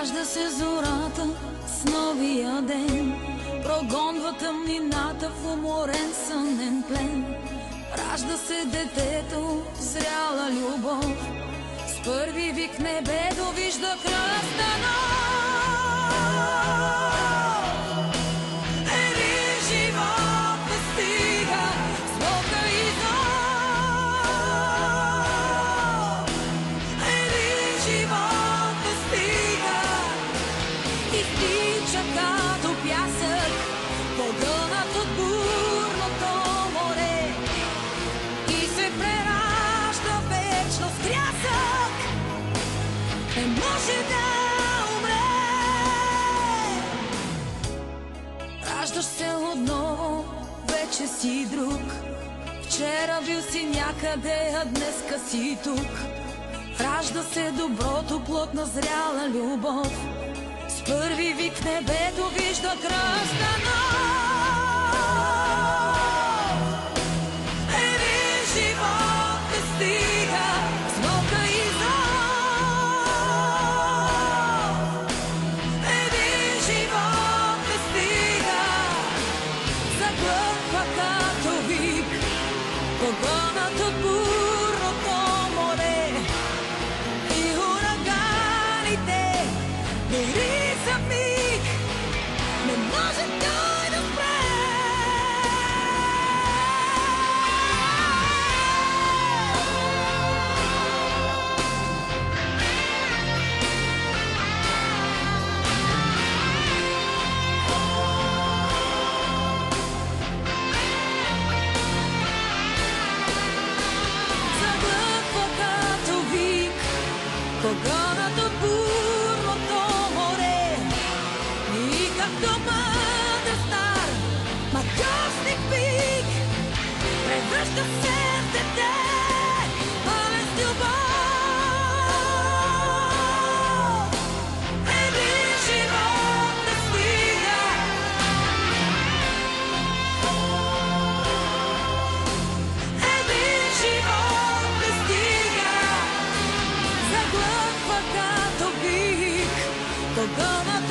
Ражда се зората с новия ден, прогонва тъмнината в уморен сънен плен. Ражда се детето, зряла любов, с първи вик небето вижда кръста нов. Един живот постига с Бога и зов. Един живот постига и тича като пясък, погълнат от бурното море, и се преражда вечно с крясък. Не може да умре. Раждаш се отново, вече си друг. Вчера бил си някъде, а днеска си тук. Ражда се доброто, плотна зряла любов, с първи вик в небето вижда кръста нов. Един живот не стига с Бога и зов. Един живот не стига, заглъхва като вик, погълнат от бурното море и ураганите. Дори за миг не може той да спре. Заглъхва като вик, погълнат от бурното море, и както мъдър стар матьосник пик, превръща се в дете, пълен с любов. Един живот не стига, един живот не стига, заглъхва като бик, погълнат